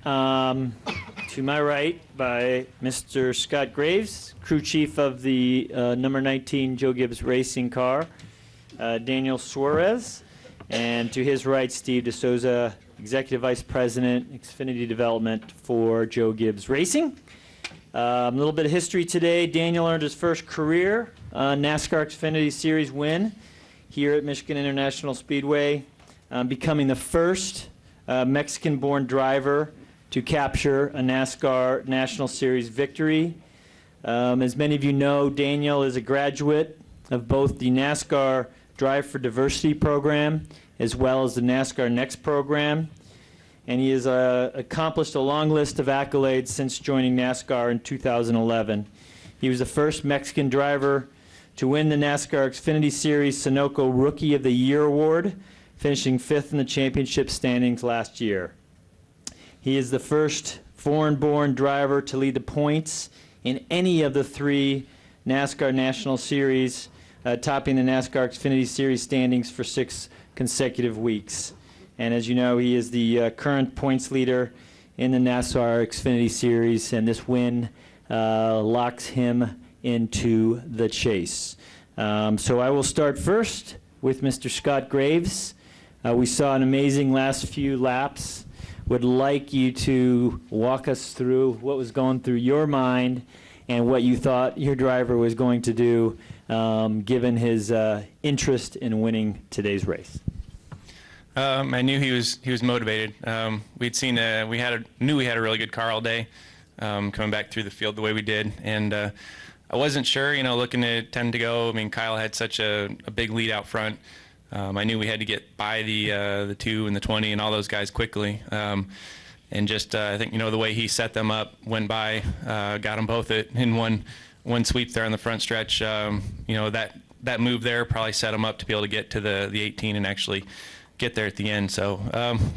To my right by Mr. Scott Graves, crew chief of the number 19 Joe Gibbs racing car, Daniel Suárez, and to his right, Steve DeSouza, executive vice president, Xfinity development for Joe Gibbs Racing. A little bit of history today. Daniel earned his first career NASCAR Xfinity Series win here at Michigan International Speedway, becoming the first Mexican-born driver to capture a NASCAR National Series victory. As many of you know, Daniel is a graduate of both the NASCAR Drive for Diversity program as well as the NASCAR Next program. And he has accomplished a long list of accolades since joining NASCAR in 2011. He was the first Mexican driver to win the NASCAR Xfinity Series Sunoco Rookie of the Year award, finishing 5th in the championship standings last year. He is the first foreign-born driver to lead the points in any of the 3 NASCAR National Series, topping the NASCAR Xfinity Series standings for 6 consecutive weeks. And as you know, he is the current points leader in the NASCAR Xfinity Series, and this win locks him into the chase. So I will start first with Mr. Scott Graves. We saw an amazing last few laps. Would like you to walk us through what was going through your mind and what you thought your driver was going to do, given his interest in winning today's race. I knew he was motivated. Knew we had a really good car all day, coming back through the field the way we did, and I wasn't sure, looking at 10 to go. I mean, Kyle had such a big lead out front. I knew we had to get by the 2 and the 20 and all those guys quickly, and just I think the way he set them up, went by, got them both in one sweep there on the front stretch. That move there probably set him up to be able to get to the 18 and actually get there at the end. So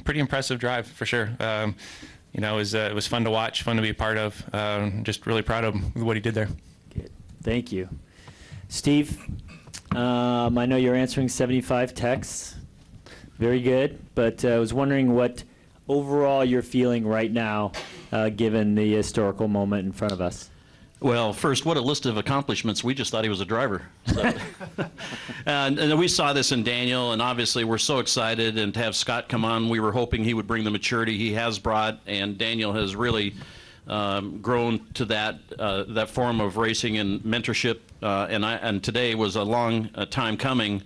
pretty impressive drive for sure. It was fun to watch, fun to be a part of. Just really proud of what he did there. Good. Thank you. Steve, I know you're answering 75 texts. Very good. But I was wondering what overall you're feeling right now, given the historical moment in front of us. Well, first, what a list of accomplishments. We just thought he was a driver. So. and we saw this in Daniel, and obviously we're so excited. And to have Scott come on, we were hoping he would bring the maturity he has brought, and Daniel has really grown to that form of racing and mentorship. And today was a long time coming,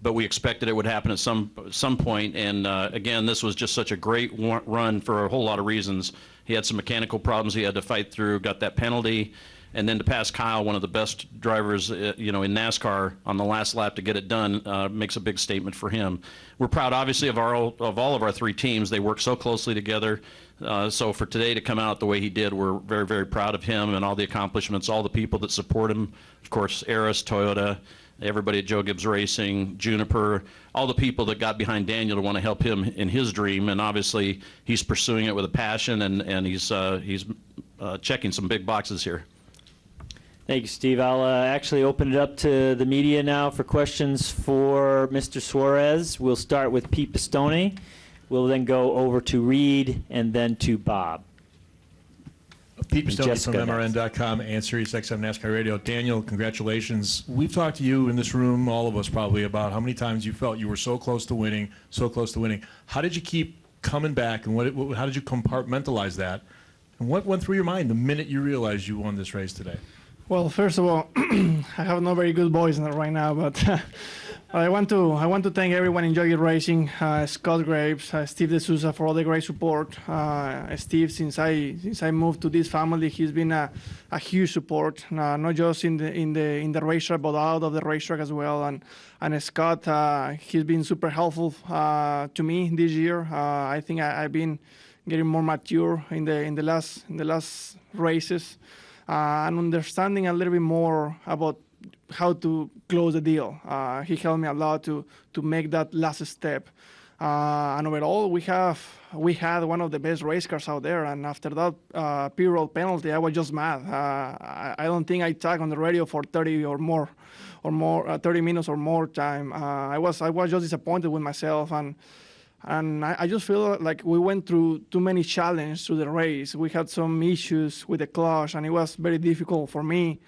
but we expected it would happen at some point. And again, this was just such a great run for a whole lot of reasons. He had some mechanical problems he had to fight through, got that penalty. And then to pass Kyle, one of the best drivers, in NASCAR, on the last lap to get it done, makes a big statement for him. We're proud, obviously, of all of our 3 teams. They work so closely together. So for today to come out the way he did, we're very, very proud of him and all the accomplishments, all the people that support him. Of course, Eris, Toyota, everybody at Joe Gibbs Racing, Juniper, all the people that got behind Daniel to want to help him in his dream. And obviously, he's pursuing it with a passion, and he's checking some big boxes here. Thank you, Steve. I'll actually open it up to the media now for questions for Mr. Suárez. We'll start with Pete Pistone. We'll then go over to Reed and then to Bob. Pete Pistone from MRN.com and Sirius XM NASCAR Radio. Daniel, congratulations. We've talked to you in this room, all of us probably, about how many times you felt you were so close to winning, so close to winning. How did you keep coming back, and how did you compartmentalize that? And what went through your mind the minute you realized you won this race today? Well, first of all, I have no very good voice right now, but I want to thank everyone in Joe Gibbs Racing, Scott Graves, Steve DeSouza for all the great support. Steve, since I moved to this family, he's been a huge support, not just in the racetrack, but out of the racetrack as well. And Scott, he's been super helpful to me this year. I think I've been getting more mature in the last races. And understanding a little bit more about how to close the deal. He helped me a lot to make that last step. And overall, we had one of the best race cars out there. And after that payroll penalty, I was just mad. I don't think I talked on the radio for 30 minutes or more time. I was just disappointed with myself. And And I just feel like we went through too many challenges through the race. We had some issues with the clutch, and it was very difficult for me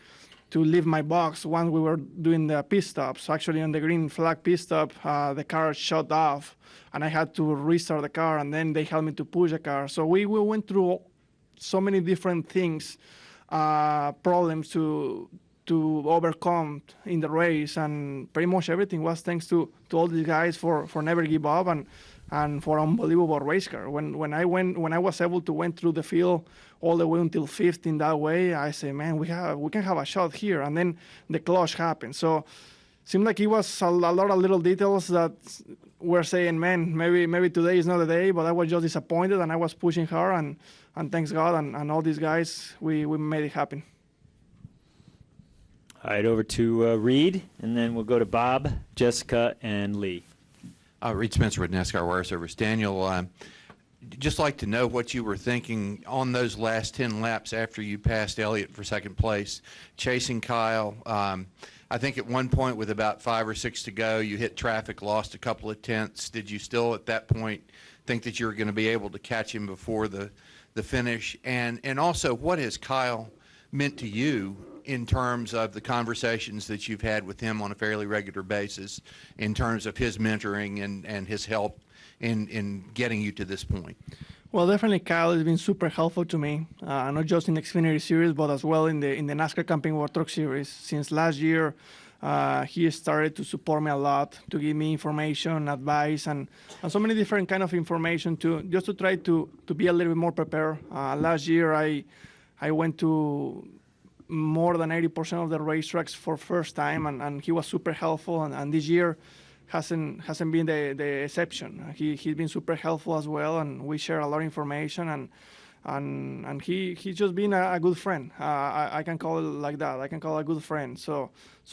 to leave my box once we were doing the pit stops. Actually, on the green flag pit stop, the car shut off, and I had to restart the car, and then they helped me to push the car. So we went through so many different things, problems to overcome in the race, and pretty much everything was thanks to all these guys for never give up and for unbelievable race car. When I was able to went through the field all the way until 5th in that way, I say, man, we can have a shot here, and then the clutch happened. So seemed like it was a lot of little details that were saying, man, maybe today is not the day, but I was just disappointed, and I was pushing hard, and thanks God and all these guys, we made it happen. All right, over to Reed, and then we'll go to Bob, Jessica, and Lee. Reed Spencer with NASCAR Wire Service. Daniel, just like to know what you were thinking on those last 10 laps after you passed Elliott for second place, chasing Kyle. I think at one point with about 5 or 6 to go, you hit traffic, lost a couple of tenths. Did you still at that point think that you were going to be able to catch him before the finish? And also, what has Kyle meant to you in terms of the conversations that you've had with him on a fairly regular basis, in terms of his mentoring and his help in getting you to this point? Well, definitely Kyle has been super helpful to me, not just in the Xfinity Series, but as well in the NASCAR Camping World Truck Series. Since last year, he started to support me a lot, to give me information, advice, and so many different kind of information just to try to be a little bit more prepared. Last year, I went to more than 80% of the racetracks for first time, and he was super helpful. And this year hasn't been the exception. He's been super helpful as well, and we share a lot of information. And he's just been a good friend. I can call it like that. I can call it a good friend. So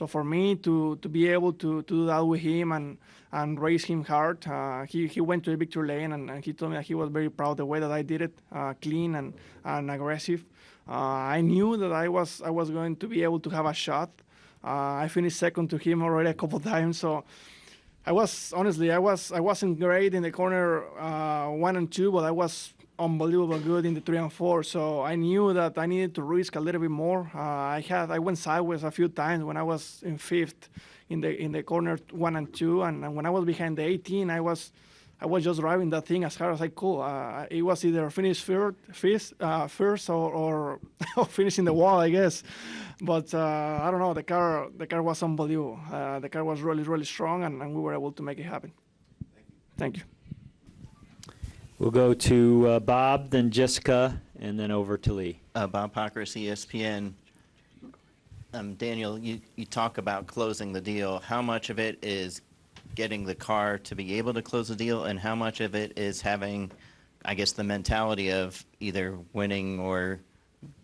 for me to be able to do that with him and race him hard, he went to the victory lane, and he told me that he was very proud of the way that I did it, clean and aggressive. I knew that I was going to be able to have a shot. I finished second to him already a couple times, so I wasn't great in the corner 1 and 2, but I was unbelievable good in the 3 and 4. So I knew that I needed to risk a little bit more. I went sideways a few times when I was in 5th in the corner 1 and 2, and when I was behind the 18, I was just driving that thing as hard as I could. It was either finish first or finishing the wall, I guess. But I don't know. The car was unbelievable. The car was really, really strong, and we were able to make it happen. Thank you. We'll go to Bob, then Jessica, and then over to Lee. Bob Pockris, ESPN. Daniel, you talk about closing the deal. How much of it is getting the car to be able to close the deal, and how much of it is having, I guess, the mentality of either winning or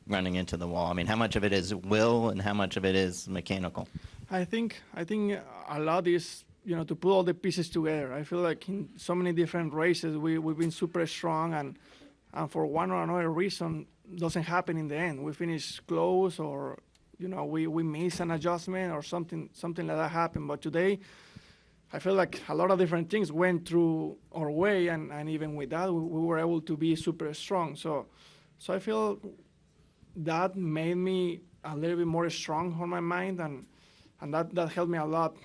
running into the wall? I mean, how much of it is will and how much of it is mechanical? I think a lot is, to put all the pieces together. I feel like in so many different races we've been super strong, and for one or another reason doesn't happen in the end. We finish close, or we miss an adjustment or something like that happened. But today, I feel like a lot of different things went through our way, and even with that, we were able to be super strong. So I feel that made me a little bit more strong on my mind, and that helped me a lot,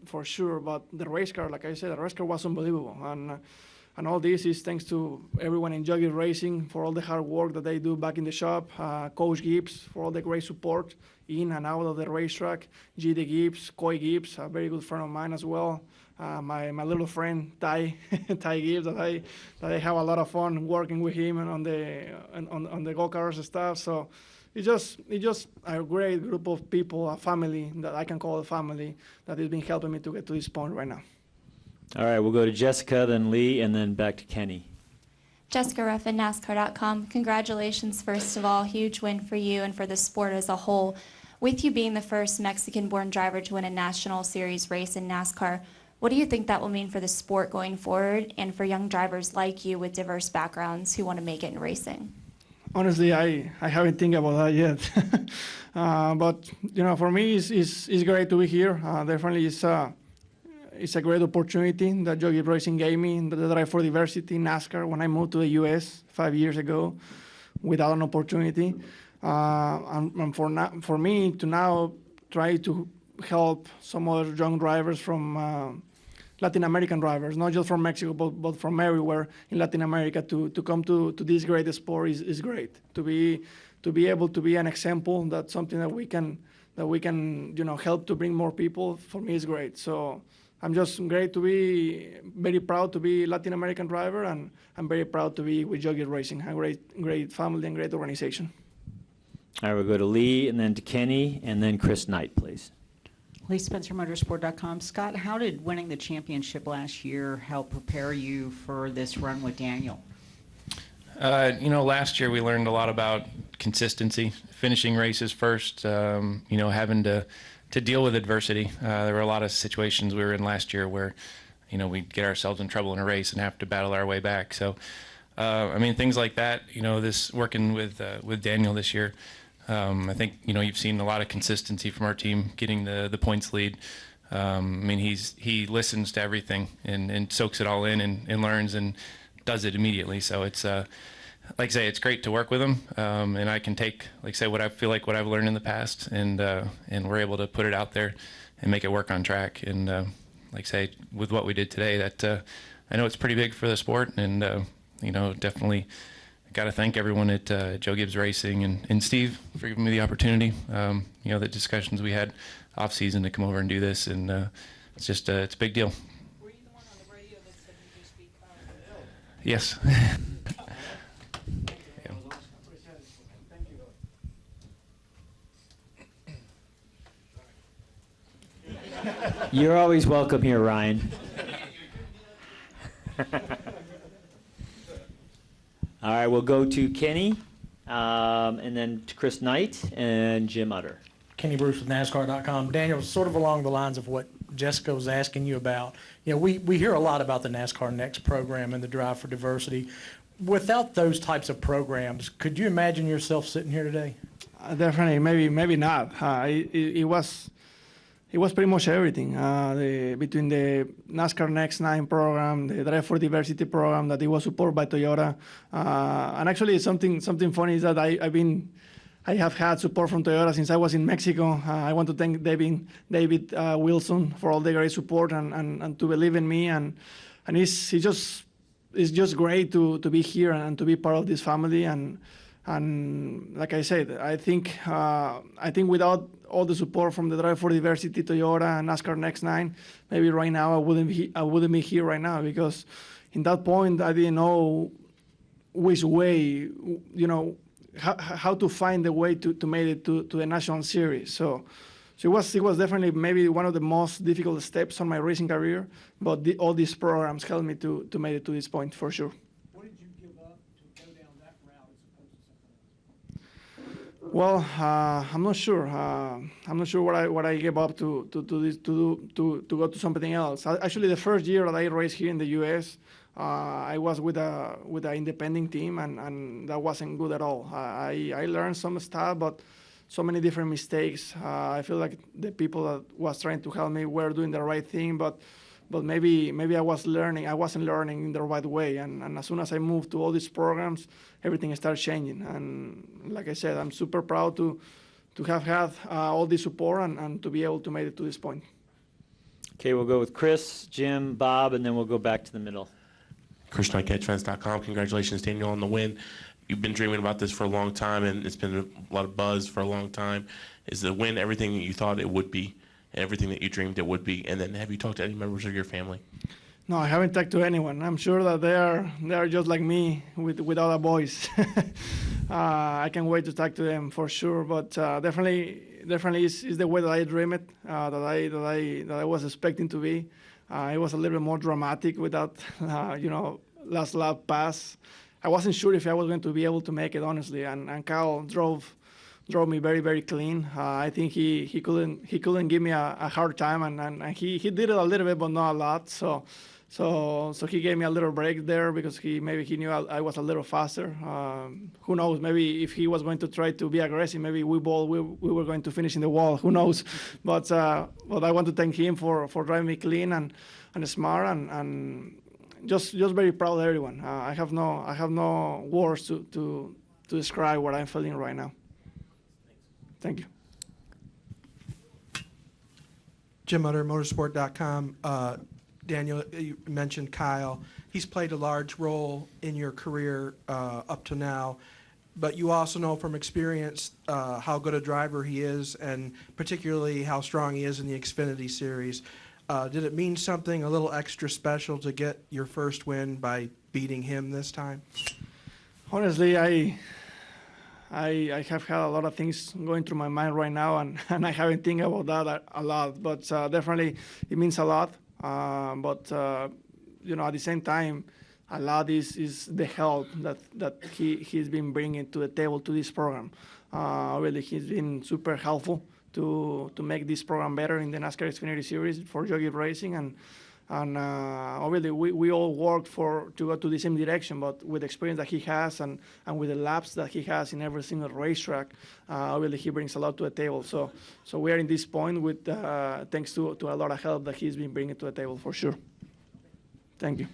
for sure. But the race car, like I said, the race car was unbelievable. And all this is thanks to everyone in Jockey Racing for all the hard work that they do back in the shop, Coach Gibbs for all the great support in and out of the racetrack, G.D. Gibbs, Coy Gibbs, a very good friend of mine as well, my little friend Ty Gibbs, that I have a lot of fun working with him and on the go-karts and stuff. So it's just a great group of people, a family that I can call a family, that has been helping me to get to this point right now. All right, we'll go to Jessica, then Lee, and then back to Kenny. Jessica Ruffin, NASCAR.com. Congratulations, first of all. Huge win for you and for the sport as a whole. With you being the first Mexican-born driver to win a national series race in NASCAR, what do you think that will mean for the sport going forward and for young drivers like you with diverse backgrounds who want to make it in racing? Honestly, I haven't think about that yet. But for me, it's great to be here. Definitely, it's a great opportunity that Joe Gibbs Racing gave me, the Drive for Diversity, NASCAR, when I moved to the U.S. 5 years ago without an opportunity. And for me to now try to help some other young drivers from Latin American drivers, not just from Mexico, but from everywhere in Latin America to come to this great sport is great. To be able to be an example, that's something that we can help to bring more people, for me is great. So I'm just very proud to be Latin American driver, and I'm very proud to be with Joe Gibbs Racing, a great family and great organization. All right, we'll go to Lee, and then to Kenny, and then Chris Knight, please. Lee Spencer, Motorsport.com. Scott, how did winning the championship last year help prepare you for this run with Daniel? Last year we learned a lot about consistency, finishing races first, having to deal with adversity. There were a lot of situations we were in last year where, we'd get ourselves in trouble in a race and have to battle our way back. So, things like that, this working with Daniel this year, I think, you've seen a lot of consistency from our team getting the points lead. He listens to everything and soaks it all in and learns and does it immediately. So it's, like I say, it's great to work with him. And I can take, what I feel like what I've learned in the past and we're able to put it out there and make it work on track. And with what we did today, that I know it's pretty big for the sport, and definitely got to thank everyone at Joe Gibbs Racing and Steve for giving me the opportunity. The discussions we had off season to come over and do this, and it's just it's a big deal. Were you the one on the radio that said you just beat Kyle? Yes. You're always welcome here, Ryan. All right, we'll go to Kenny, and then to Chris Knight and Jim Utter. Kenny Bruce with NASCAR.com. Daniel, sort of along the lines of what Jessica was asking you about, we hear a lot about the NASCAR Next program and the Drive for Diversity. Without those types of programs, could you imagine yourself sitting here today? Definitely, maybe not. It was pretty much everything. Between the NASCAR Next 9 program, the Drive for Diversity program that it was supported by Toyota, and actually something funny is that I have had support from Toyota since I was in Mexico. I want to thank David Wilson for all the great support and to believe in me, and it's just great to be here and to be part of this family. And like I said, I think without all the support from the Drive for Diversity, Toyota, and NASCAR Next 9, maybe right now I wouldn't be here right now, because in that point I didn't know which way, how to find the way to make it to the national series. So it was definitely maybe one of the most difficult steps on my racing career, but all these programs helped me to make it to this point for sure. What did you give up to go down that route as opposed to something else? Well, I'm not sure. I'm not sure what I gave up to go to something else. Actually, the first year that I raced here in the U.S., I was with an independent team, and that wasn't good at all. I learned some stuff, but so many different mistakes. I feel like the people that was trying to help me were doing the right thing, but maybe I wasn't learning in the right way. And as soon as I moved to all these programs, everything started changing. And like I said, I'm super proud to have had all this support and to be able to make it to this point. Okay, we'll go with Chris, Jim, Bob, and then we'll go back to the middle. Chris Knight, CatchFans.com. Congratulations, Daniel, on the win. You've been dreaming about this for a long time, and it's been a lot of buzz for a long time. Is the win everything that you thought it would be, everything that you dreamed it would be? And then have you talked to any members of your family? No, I haven't talked to anyone. I'm sure that they are just like me without a voice. I can't wait to talk to them for sure. But definitely is the way that I dream it, that I was expecting to be. It was a little bit more dramatic with that, last lap pass. I wasn't sure if I was going to be able to make it, honestly. And Kyle drove me very, very clean. I think he couldn't give me a hard time, and he did it a little bit, but not a lot. So So he gave me a little break there because maybe he knew I was a little faster. Who knows? Maybe if he was going to try to be aggressive, maybe we were going to finish in the wall. Who knows? But I want to thank him for driving me clean and smart and just very proud of everyone. I have no words to describe what I'm feeling right now. Thank you. Jim Utter, motorsport.com. Daniel, you mentioned Kyle. He's played a large role in your career up to now, but you also know from experience how good a driver he is, and particularly how strong he is in the Xfinity Series. Did it mean something a little extra special to get your first win by beating him this time? Honestly, I have had a lot of things going through my mind right now, and I haven't think about that a lot. But definitely, it means a lot. But at the same time, a lot is the help that he's been bringing to the table to this program. Really, he's been super helpful to make this program better in the NASCAR Xfinity Series for Joe Gibbs Racing, and obviously we all worked to go to the same direction, but with the experience that he has and with the laps that he has in every single racetrack, obviously he brings a lot to the table. So we are in this point with thanks to a lot of help that he's been bringing to the table for sure. Thank you.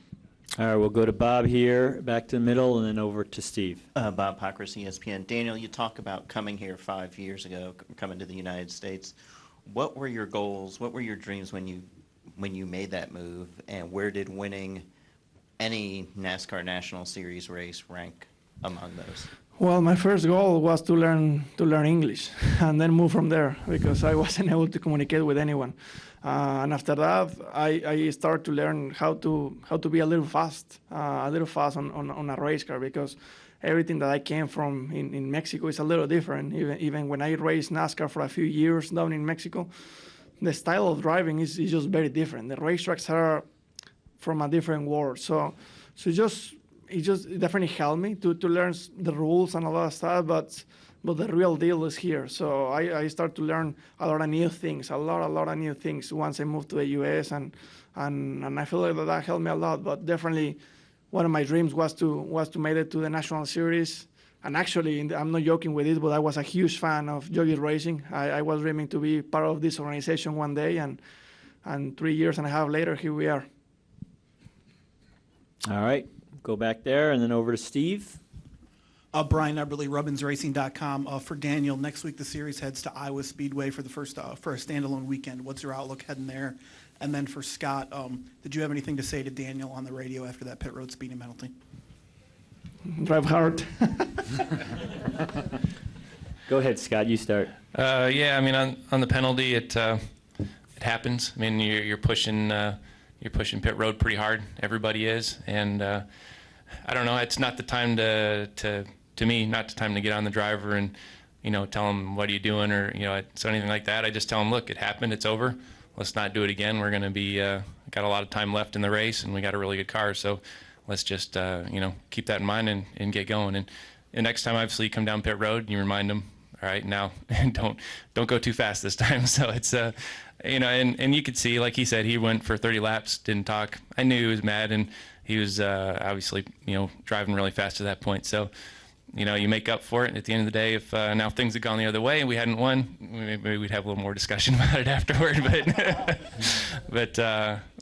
All right, we'll go to Bob here, back to the middle, and then over to Steve. Bob Pockris, ESPN. Daniel, you talk about coming here 5 years ago, coming to the United States. What were your goals? What were your dreams when you made that move, and where did winning any NASCAR National Series race rank among those? Well, my first goal was to learn English and then move from there because I wasn't able to communicate with anyone. And after that, I started to learn how to be a little fast on a race car, because everything that I came from in Mexico is a little different. Even when I raced NASCAR for a few years down in Mexico, the style of driving is just very different. The racetracks are from a different world. So it definitely helped me to learn the rules and a lot of stuff, but the real deal is here. So I started to learn a lot of new things once I moved to the U.S. and I feel like that helped me a lot. But definitely one of my dreams was to make it to the National Series. And actually, I'm not joking with it, but I was a huge fan of Joe Gibbs Racing. I was dreaming to be part of this organization one day, and 3 years and a half later, here we are. All right, go back there, and then over to Steve. Brian Eberly, RubbinsRacing.com. For Daniel, next week the series heads to Iowa Speedway for a standalone weekend. What's your outlook heading there? And then for Scott, did you have anything to say to Daniel on the radio after that pit road speeding penalty? Drive hard. Go ahead, Scott. You start. Yeah, I mean, on the penalty, it happens. I mean, you're pushing pit road pretty hard. Everybody is, and I don't know. It's not the time to me, not the time to get on the driver and tell him what are you doing or so anything like that. I just tell him, look, it happened. It's over. Let's not do it again. We're going to be got a lot of time left in the race, and we got a really good car. So let's just keep that in mind and get going. And next time, obviously, you come down pit road, and you remind them, all right, now don't go too fast this time. So it's and you could see, like he said, he went for 30 laps, didn't talk. I knew he was mad, and he was obviously driving really fast at that point. So you make up for it at the end of the day. If now things had gone the other way and we hadn't won, maybe we'd have a little more discussion about it afterward. But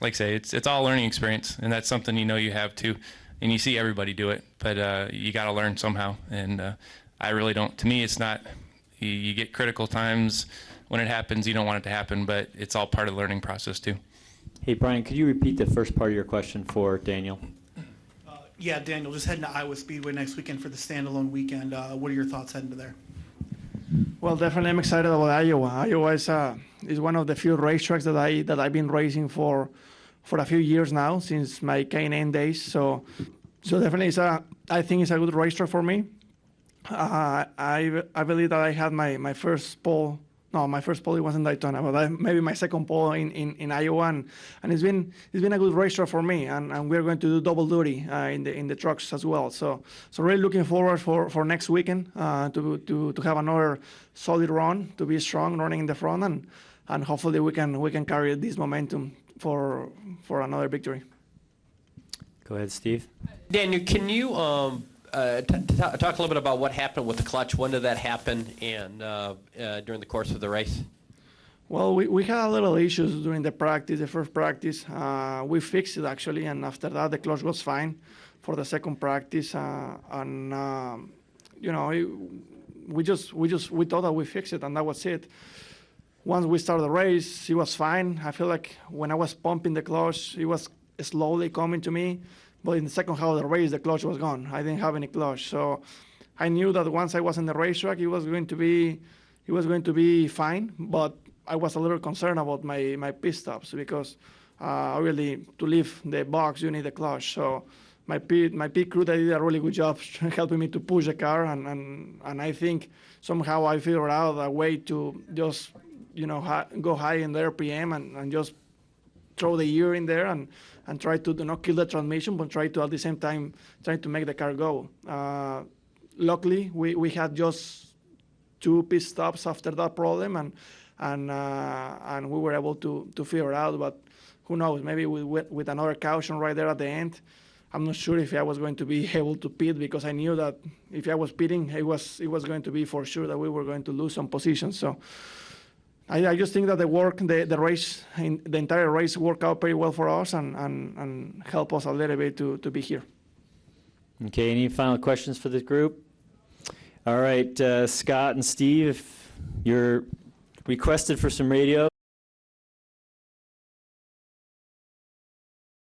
like I say, it's all a learning experience, and that's something you have too. And you see everybody do it, but you got to learn somehow. And I really don't. To me, it's not. You get critical times when it happens. You don't want it to happen, but it's all part of the learning process too. Hey, Brian, could you repeat the first part of your question for Daniel? Yeah, Daniel, just heading to Iowa Speedway next weekend for the standalone weekend. What are your thoughts heading to there? Well, definitely I'm excited about Iowa. Iowa is one of the few racetracks that I've been racing for a few years now, since my K&N days. So definitely I think it's a good racetrack for me. I believe that I had my first pole. No, my first pole it wasn't Daytona, but maybe my second pole in Iowa, and it's been a good racetrack for me, and we're going to do double duty in the trucks as well. So really looking forward for next weekend to have another solid run, to be strong running in the front, and hopefully we can carry this momentum for another victory. Go ahead, Steve. Daniel, can you talk a little bit about what happened with the clutch? When did that happen, and during the course of the race? Well, we had a little issues during the practice, the first practice. We fixed it actually, and after that the clutch was fine for the second practice. You know, we thought that we fixed it, and that was it. Once we started the race, it was fine. I feel like when I was pumping the clutch, it was slowly coming to me. But in the second half of the race, the clutch was gone. I didn't have any clutch, so I knew that once I was in the racetrack, it was going to be fine. But I was a little concerned about my pit stops because really to leave the box, you need a clutch. So my pit crew, they did a really good job helping me to push the car, and I think somehow I figured out a way to just go high in the RPM and just throw the gear in there and try to not kill the transmission, but try to at the same time try to make the car go. Luckily, we had just 2 pit stops after that problem, and we were able to figure it out. But who knows? Maybe with another caution right there at the end, I'm not sure if I was going to be able to pit, because I knew that if I was pitting, it was going to be for sure that we were going to lose some positions. So I just think that the race, the entire race worked out pretty well for us and helped us a little bit to be here. Okay, any final questions for the group? All right, Scott and Steve, you're requested for some radio.